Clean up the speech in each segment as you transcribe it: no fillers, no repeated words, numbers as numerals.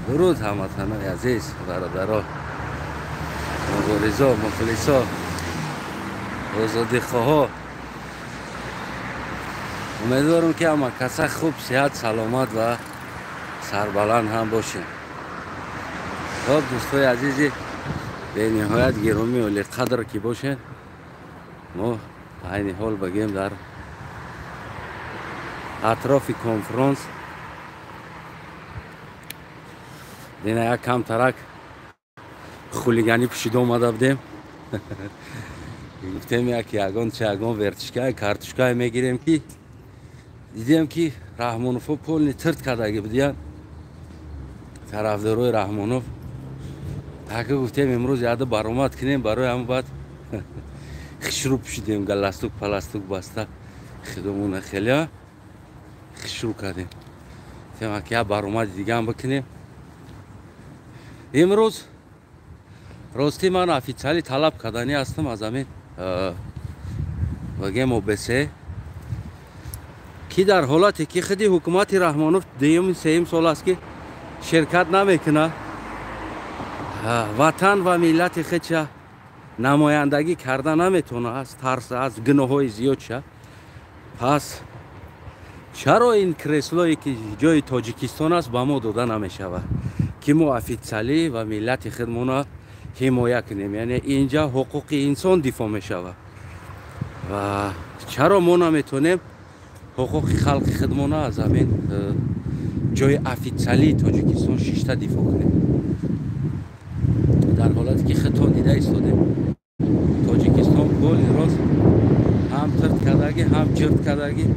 درود هموطنان عزیز، برادران، مبارزا، مفلسا، آزادیخواها. امیدوارم که همه کسا خوب، صحت، سلامت و سربلند هم باشین. خب دوستای عزیزی، به نهایت گرامی و قدر که باشین. ما این حال بگیم در اطراف کنفرانس دینا یک کم ترک خولیگانی پشید اومده بودیم. گفتیم یگان چه یگان ورتشگاه کارتشگاه میگیریم که دیدیم که رحمانوف پول ترد کردگی بودیم طرفدارای رحمانوف. اگه گفتیم امروز یاده برآمد کنیم برای همون بعد خشرو پشیدیم، گلاستوک پلاستوک بسته خودمون خیلی خشرو کردیم. گفتیم که برآمد دیگه هم بکنیم. امروز راستی من افیسیالی طلب کردنی هستم از همین بگیم اوبسه که در حالتی که خودی حکومت رحمانوف دوم سوم سال است که شرکت نمیکنه، وطن و ملت خودش نمایندگی کرده نمیتونه از ترس از گناههای زیاد شه. پس چرا این کرسلایی که جای تاجیکستان است به ما داده نمیشود که ما افیسیالی و ملت خودمون حمایت کنیم؟ یعنی اینجا حقوق انسان دفاع میشود و چرا ما نمیتونیم حقوق خلق خودمون از همین جای افیسیالی تاجیکستان شیشته دفاع کنیم؟ در حالتی که خودتون دیده ایستادیم تاجیکستان کل راست هم ترد کردگی، هم جرد کردگی،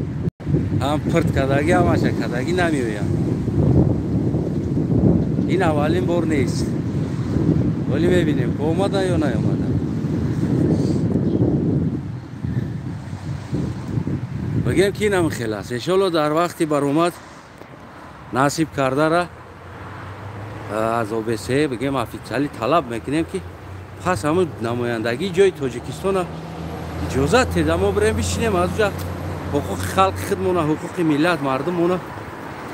هم پرد کردگی، هم اشک کردگی نمیویم. این اولین بار نیست، ولی ببینیم که اومده یا نیومده. بگیم که این هم خیلی است. انشالله در وقتی بر اومد نصیب کرده را از اوبسه بگیم افیسیالی طلب میکنیم که پس همون نمایندگی جای تاجیکستان اجازت تیده ما بریم بشینیم از اونجا حقوق خلق خودمون، حقوق ملت مردمون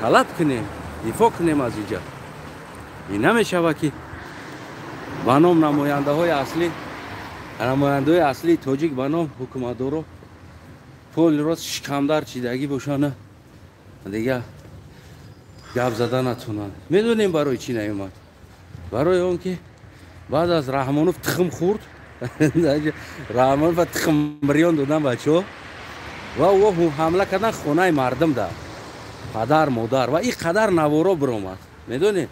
طلب کنیم، دفاع کنیم از اینجا. این نمیشه که به نام نماینده های اصلی تاجیک به نام حکومتدارا پول راست شکمدر چیدگی باشن دیگه گپ زده نتونن. میدونیم برای چی نیومد؟ برای اون که بعد از رحمانوف تخم خورد رحمانوف تخم بریان دادن بچه ها و او حمله کردن خونه مردم در پدر مادر و این قدر نوارا برآمد. میدونیم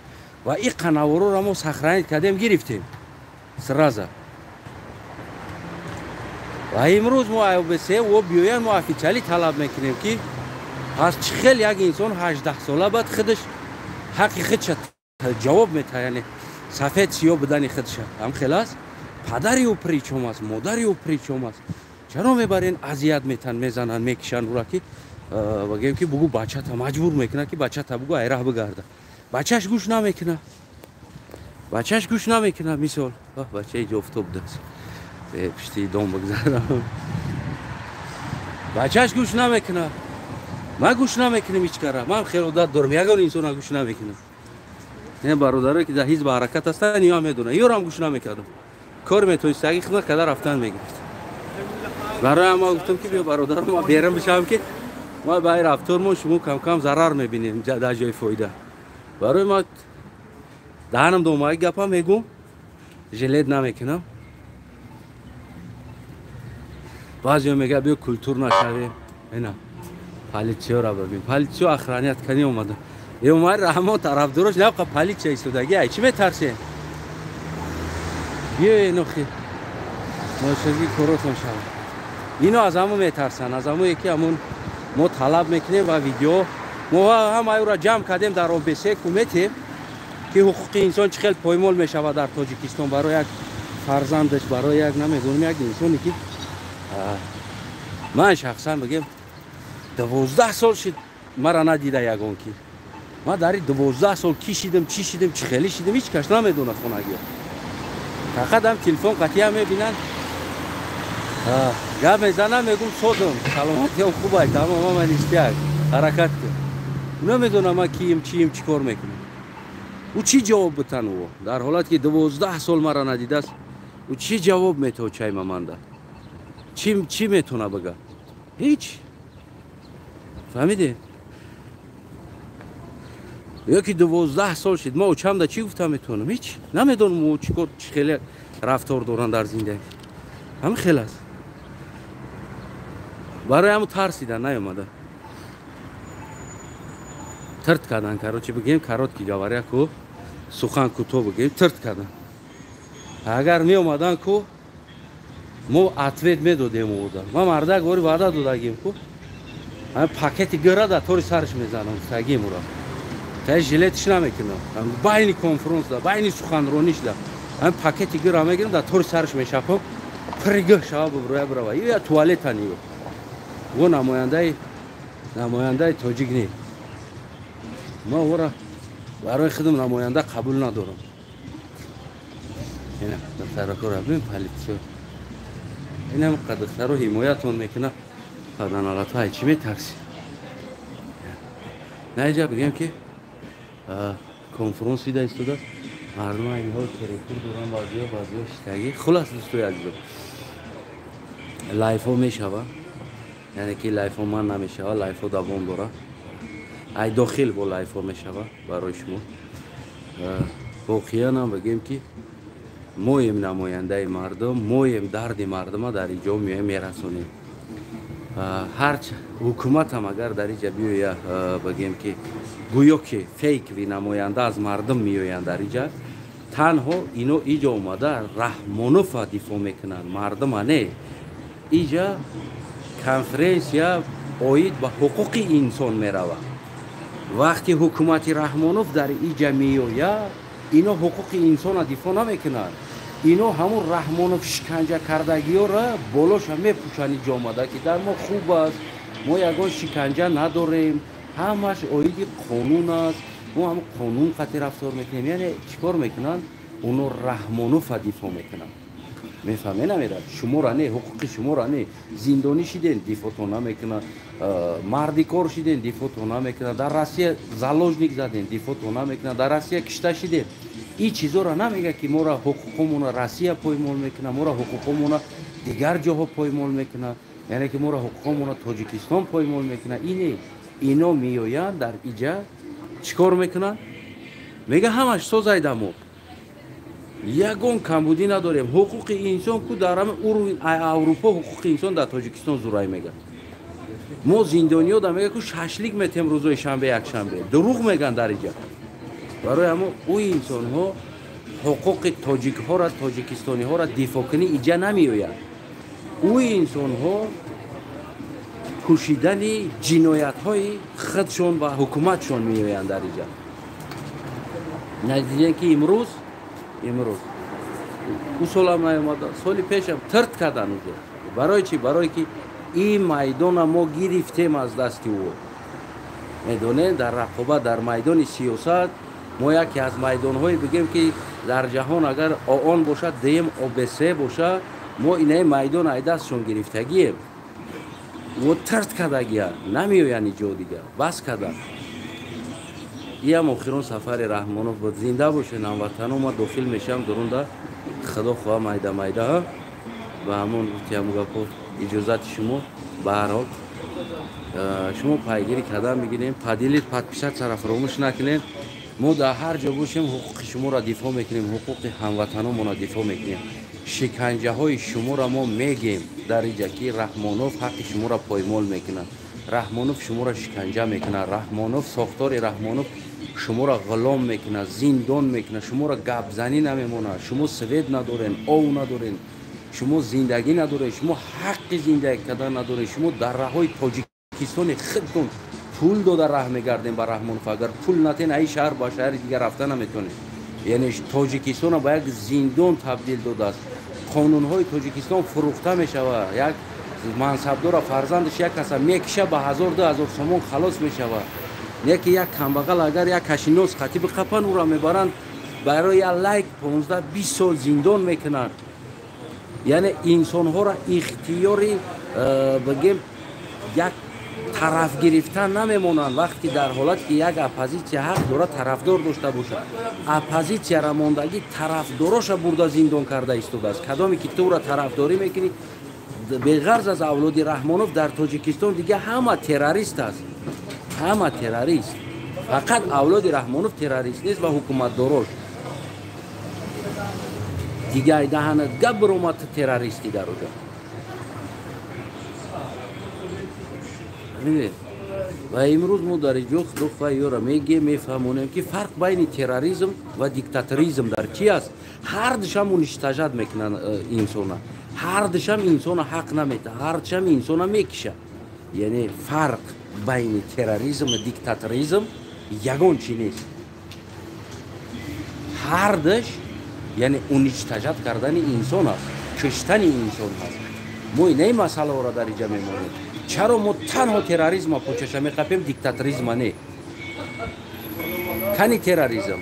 و این قنوارو را ما سخرانی کردیم گرفتیم سرازه و امروز ما اوبسه و بیاین ما افیسیالی طلب میکنیم که از چخیل یک انسان 18 ساله بعد خودش حقی خودش جواب میده، یعنی سفید سیاه بدن خودش هم خلاص پدری و پریچوم است، مادری و پریچوم است. چرا میبرین اذیت میتن میزنن میکشن رو که بگیم که بگو بچه تا مجبور میکنه که بچه تا بگو ایره بگرده، بچهش گوش نمیکنه، بچهش گوش نمیکنه. مثال بچه جفتوب دست به پشتی دوم بگذارم بچهش گوش نمیکنه، من گوش نمیکنم هیچ کاره. من خیلی داد دارم یگان انسان گوش نمیکنه. این برادرایی که در حزب حرکت هستن نیا میدونه یارو هم گوش نمیکردم کار میتونستگی خدمت کدر رفتن میگرفت. برای ما گفتم که بیا برادرم ما بیرم بشم که ما به رفتارمون شما کم کم ضرر میبینیم در جای فایده. برای ما دهنم دومایی گپا میگم جلد نمیکنم. بعضی میگه بیا کلتور نشویم. اینا پالیتیو را ببین، پالیتیو اخرانیت کنی اومده. ای اومد رحمان طرفدارش نه پالیتیو ایستادگی ای چی میترسه؟ بیا اینو خی ماشگی کورتون شد. اینو از همون میترسن، از همون یکی همون ما طلب میکنیم و ویدیو ما هم ایو را جمع کردیم در اوبسه کمیته که حقوق انسان چقدر پایمال میشود در تاجیکستان برای یک فرزندش، برای یک نمیدونم یک انسانی که من شخصا بگم 12 سال شد مرا ندیده یگان کی. ما در 12 سال کی شیدم چی شیدم چی خیلی شیدم هیچ کس نمیدونه خونگی. فقط هم تلفن قطعی هم میبینن گپ میزنم میگم صدم سلامتی هم خوبه تمام من استیاگ حرکت کن. نمیدونم ما کیم چیم چی کار میکنیم. او چی جواب بتن او در حالت که 12 سال مرا ندیده است او چی جواب میتونه چای ممانده چی میتونه بگه هیچ فهمیدی یکی 12 سال شد ما اوچم دا چی گفتم میتونم هیچ نمیدونم او چیکار خیلی رفتار دارن در زندگی همین خیلی است برای همون ترسیدن نیومده ترد کردن چی بگیم کارات کی جواری کو سخن کوتاه بگیم ترد کردن اگر می اومدن کو ما اتوید میدادیم اوندا ما مردک وری وعده دادیم کو هم پاکتی گرده طوری سرش میزنم سگیم را تا ژیلتش نمیکنم باینی کنفرانس دا باینی سخنرانیش دا هم پاکتی گرده میگیرم دا طوری سرش میشپم پرگه شاب بروی برای یا توالت نیو و نماینده تاجیک نی ما ورا برای خودم نماینده قبول ندارم اینا دفتر کار ببین پلیسو اینا هم قدرت رو حمایتون میکنه قدرن علت های چی میترسی نه اینجا بگیم که کنفرانس ویده ایستاده مردم اینها تریکور دوران بازی ها شتگی خلاص دوستوی عزیزم لایف ها میشوه یعنی که لایف ها من نمیشوه لایف ها دوام داره ای داخل با لایف ها میشوه برای شما واقعا هم بگیم که مویم نماینده مردم مویم درد مردم در اینجا میرسونیم هر حکومت هم اگر در اینجا بیاید بگیم که گویا که فیک وی نماینده از مردم میآیند در اینجا تنها اینو اینجا اومده رحمانوف دفاع میکنن مردم نه اینجا کنفرانس یا اوید به حقوق انسان میروه وقتی حکومت رحمانوف در اینجا میآید اینا حقوق انسان دفاع نمیکنن اینا همون رحمانوف شکنجه کردگی ها را بالاش هم میپوشنی جامعه که در ما خوب است ما یگان شکنجه نداریم همش آیدی قانون است ما هم قانون خطی رفتار میکنیم یعنی چیکار میکنن اونو رحمانوف دفاع میکنن میفهمه نمیرد شما را نه حقوق شما را نه زندانی شدین دفاعتون نمیکنن مردی کار شدین دفاعتون نمیکنن در روسیه زالوژنیک زدین دفاعتون نمیکنن در روسیه کشته شدین این چیزا را نمیگه که ما را حقوقمون را روسیه پایمال میکنه ما را حقوقمون را دیگر جاها پایمال میکنه یعنی که ما را حقوقمون را تاجیکستان پایمال میکنه اینه اینا میآیند در اینجا چیکار میکنن میگه همش سوزایده ما یگان کمبودی نداریم حقوق انسان کو در همه اروپا حقوق انسان در تاجیکستان زورای میگه ما زندانیا دا میگه که ششلیک میتیم روزای شنبه یک شنبه دروغ میگن در اینجا برای اما او انسان ها حقوق تاجیک ها را تاجیکستانی ها را دفاع کنی اینجا نمیآید او انسان ها کشیدن جنایت های خودشون و حکومتشون میآیند در اینجا نتیجه که امروز او سال هم نیامده سالی پیش هم ترد کردن اونجا برای چی؟ برای که این میدان ما گرفتیم از دستی او میدونه در رقابت در میدان سیاست ما یکی از میدان های بگیم که در جهان اگر آن باشد دیم آبسه باشد ما اینه میدان ای دستشون گرفتگیم و ترد کردگیه نمیوین اینجا دیگه بس کردن این هم آخرون سفر رحمانوف بود زنده باشه نموطنو ما داخل میشم درونده خدا خواه میده ها و همون که همون گفت اجازت شما به هر حال شما پایگیری کردن میگیریم پدیلید پدپیشت سر فراموش نکنین ما در هر جا باشیم حقوق شما را دفاع میکنیم حقوق هموطنان را دفاع میکنیم شکنجه های شما را ما میگیم در اینجا که رحمانوف حق شما را پایمال میکنن رحمانوف شما را شکنجه میکنه رحمانوف ساختار رحمانوف شما را غلام میکنه زندان میکنه شما را گپ زنی نمیمونه شما سوید ندارین او ندارین شما زندگی ندارین شما حق زندگی کردن ندارین شما در راههای تاجیکستان خودتون پول داده راه میگردین به رحمانوف اگر پول نتین ای شهر با شهر دیگه رفتن نمیتونین یعنی تاجیکستان با یک زندان تبدیل داده است قانون های تاجیکستان فروخته میشود یک منصبدار فرزندش یک کس میکشه به 1000-2000 سومون خلاص میشود یکی یک کمبغل اگر یک کشینوس خطیب قپن او را میبرند برای لایک 15-20 سال زندان میکنند یعنی انسان ها را اختیاری بگیم یک طرف گرفتن نمیمونند وقتی در حالت که یک اپوزیسیا حق داره طرفدار داشته باشه. اپوزیسیا را ماندگی طرفداراش برده زندان کرده ایستاده است. کدامی که تو را طرفداری میکنی به غرض از اولاد رحمانوف در تاجیکستان دیگه همه تروریست است. همه تروریست. فقط اولاد رحمانوف تروریست نیست و حکومت داراش. دیگه دهنت گپ برآمد تروریستی در اونجا. و امروز ما در اینجا خدای را میفهمونیم که فرق بین تروریسم و دیکتاتوریسم در چی است. هر دشم اونشتاجت میکنن انسان، هر دشم انسان حق نمیده، هر دشم انسان میکشه. یعنی فرق بین تروریسم و دیکتاتوریسم یگان چی نیست. هر دش یعنی اونشتاجت کردن انسان است، کشتن انسان است. ما این مسئله را در اینجا میمونیم. چرا ما تنها تروریسم پوچش میخوایم دیکتاتوریسم نه؟ کنی تروریسم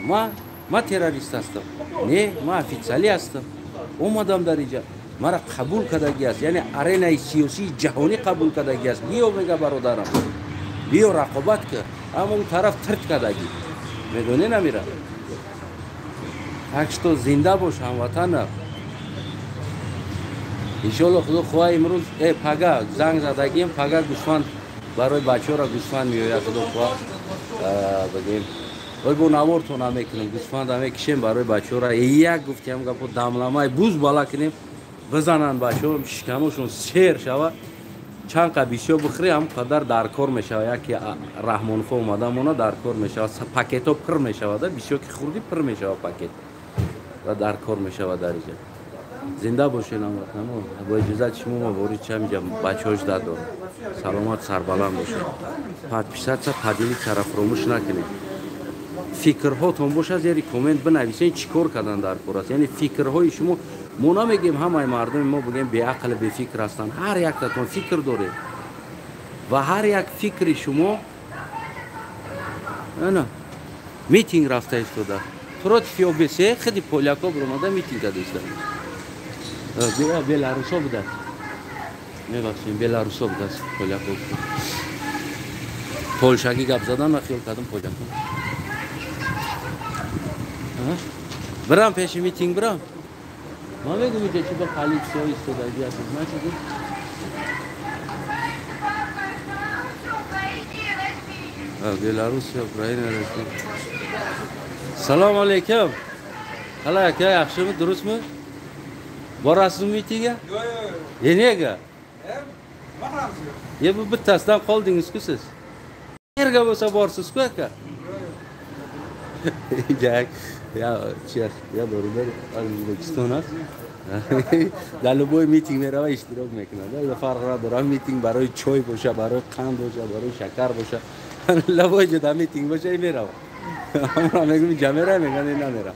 ما تروریست هستم نه، ما افیسالی هستم. اومدم در اینجا مرا قبول کردگی است، یعنی ارینای سیاسی جهانی قبول کردگی است. بیا میگه برادرم بیا رقابت کن، اما اون طرف ترک کردگی میدونی نمیره. حقش تو زنده باش هموطنم. انشالله خدا خواه امروز پگا زنگ زدگیم، پگا گوسفند برای بچه را گوسفند میآید. خدا خواه بگیم وای با نوارتون هم میکنیم، گوسفند هم میکشیم برای بچه را. یک گفتیم که دملمای بوز بالا کنیم بزنن بچه ها شکمشون سیر شود، چند قبیشو بخری هم قدر در کار میشه. یکی رحمانوف اومده مونا در کار میشه، پاکت ها پر میشه، بیشو که خوردی پر میشه پاکت و در کار میشه در اینجا. زنده باشین هموطنان. با اجازت شما ما باری چه میگم بچه‌هاش داد دارم. سلامت سربلند باشین. پیشت پدیلی طرف فراموش نکنید. فکرهاتون باشه از یه کامنت بنویسین چیکار کردن در کار است. یعنی فکرهای شما ما نمیگیم همه مردم ما بگیم بی عقل بی فکر هستن. هر یک تاتون فکر داره و هر یک فکر شما نه میتینگ رفته ایستاده. پروت فیوبسه خیلی پولیاکا برآمده میتینگ داده ایستاده. بلاروسا بوده. میبخشید بلاروسا بوده پولیاکا. پولشاگی گپ زدن و خیال کردم پولیاکا. برام پیش میتینگ برام. ما میگم میگه چی با خالد سو ایستاده دیگه ما چی؟ بلاروس یا اوکراین هستیم. سلام علیکم. حالا که yaxshimi durustmi? Borasizmi mitingga? Yo'q. Nega? Bu bittasidan qoldingiz-ku siz. Qayerga bo'lsa borsiz-ku aka. Я برادر O'zbekiston است. در لبای میتینگ میره و اشتراک میکنه. در فرق نداره میتینگ برای چای باشه، برای قند باشه، برای شکر باشه. لبای جدا میتینگ باشه میره. ما میگیم جمعه میگن اینا میره.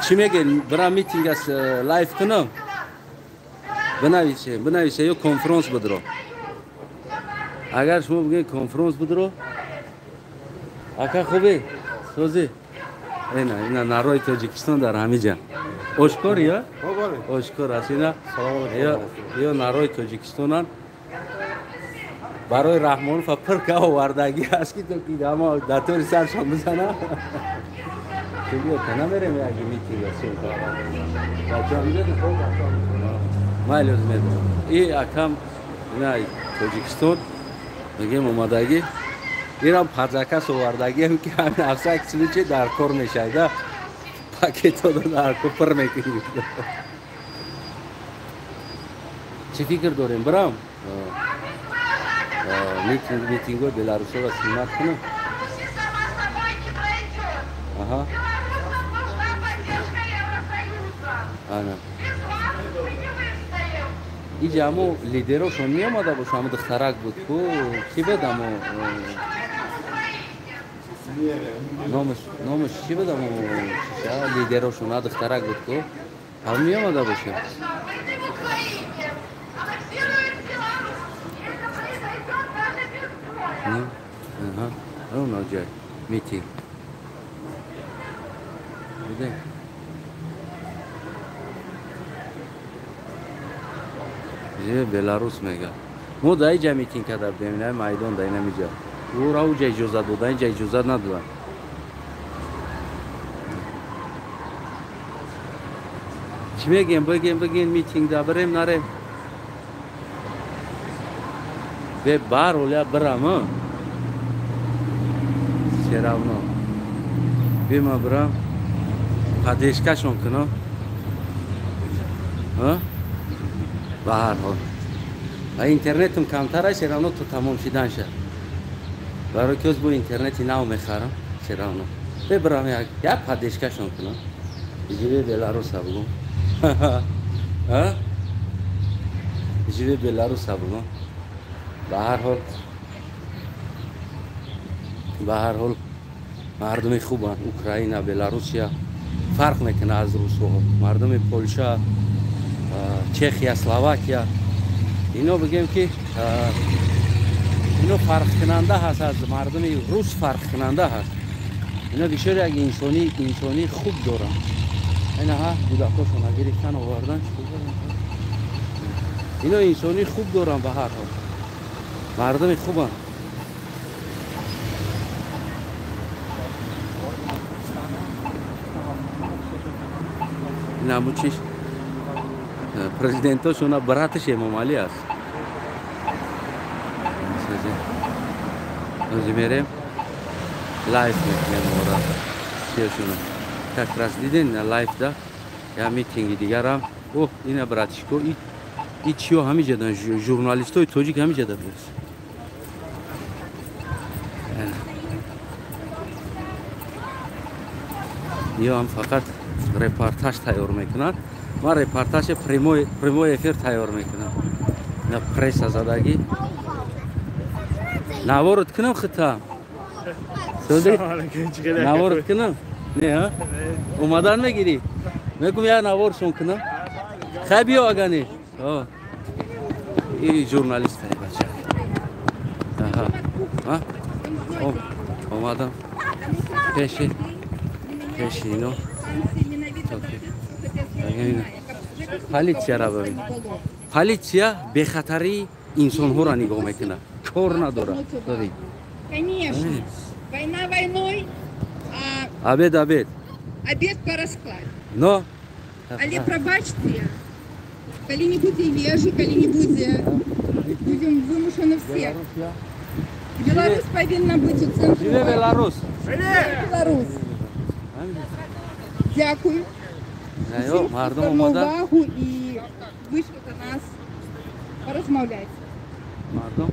چی میگن؟ برام میتینگ است لایف کنم. بنویسه یا کنفرانس بدرو. اگر شما بگید کنفرانس بدرو اکا خوبه سوزی اینا نروی تاجیکستان در همه جا آشکار یا؟ آشکار است اینا یا نروی تاجیکستان برای رحمانوف پر که آوردگی هست که تو که اما در طور سرشان بزنه چون یا کنه میرم یکی میتینگ است بچه هم میده ما لازم میدونم این اکم اینا تاجیکستان میگم اومدگی ایران پزاکس آوردگی هم که همین افسر کسیلی چه در کار میشه ده پاکت ها در کار پر میکنید چی فکر داریم برام؟ میتینگ ها بلاروسا را سیمت کنم آها آنه اینجا همو لیدراشون می آمده باشه همو دخترک بود کو چی بدم نامش چی بدم لیدراشون ها دخترک بود کو همو می آمده باشه نه اون آجای میتینگ بده Belarus mega. Mo da iyice miting kadar demine maydon da inamayacak. Uğra uca icazat o da iyice icazat nadılar. Kime gen bugün mitingde barem narem. Ve bar olya bramı. Seravno. Bima bram. Kadeşkaşon kino. Ha? Bahar hol. İnternetim kamtara seravno to tamam şidan şa. Baro köz bu interneti nav mekharam seravno. Ve bram ya kadeşkaşon kino. Jive Belarus ablu. Ha? Jive Belarus ablu. Bahar hol. مردم خوبن اوکراین بلاروسیا فرق میکنه از روس‌ها مردم پولشا چخیا اسلواکیا اینو بگم که اینو فرق کننده هست از مردم روس فرق کننده هست اینا بیشتر یک انسانی خوب دارن اینا ها بودکاشون گرفتن آوردن اینا انسانی خوب دارن به هر حال مردم خوبن Namuçiş prezidento şuna bırakış emomali az. Özümere live yani orada şey şunu. Tekrar dedin live'da ya mitingi diğeram. Oh yine bırakışko içiyor hamicadan jurnalistoy çocuk hamicadan biliyoruz. Yani fakat reportaj tayyor mekinan. Ma reportaj primo efir tayyor mekinan. Na pres azadagi. Navorut kinam khita. Söyle. Navorut kinam. Ne ha? Umadan mı giri? Ne kum ya navor son kinam. Khabiyo agani. Oh. İyi jurnalist है बच्चा. Aha. Ha? Umadan. Peşi no. Полиция бехатари инсонҳоро нигоҳ мекунад. Кор надорад. Конечно. Война войной, а Обед. обед по раскладу. Но Але пробачьте, коли не будете вежи, коли не будем вымушены все. Беларусь повинна быть у центра. Живе Беларусь. Беларусь. Дякую. Мардум За омада. увагу і вийшли до нас порозмовляти. Мардум.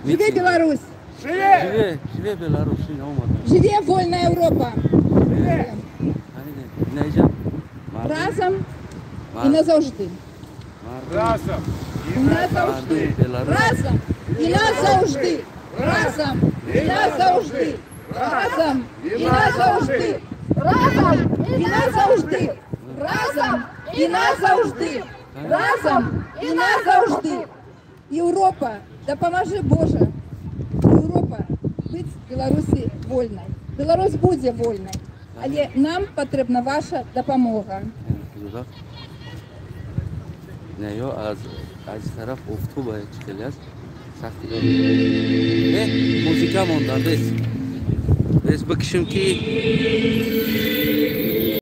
Живе Беларусь! Живе Беларусь. Живе вольна Європа! Нейджа. Разом і назавжди. Разом. І назавжди. Разом і назавжди. Разом і назавжди. Разом і назавжди. Разом і назавжди. Разом і назавжди. Разом і назавжди. Європа, допоможи Боже. Європа бути Білорусі вольною. Білорусь буде вольною. Але нам потрібна ваша допомога. نه یا از طرف افتو باید خیلی از سختی دارم موزیکا موندن بس بکشم که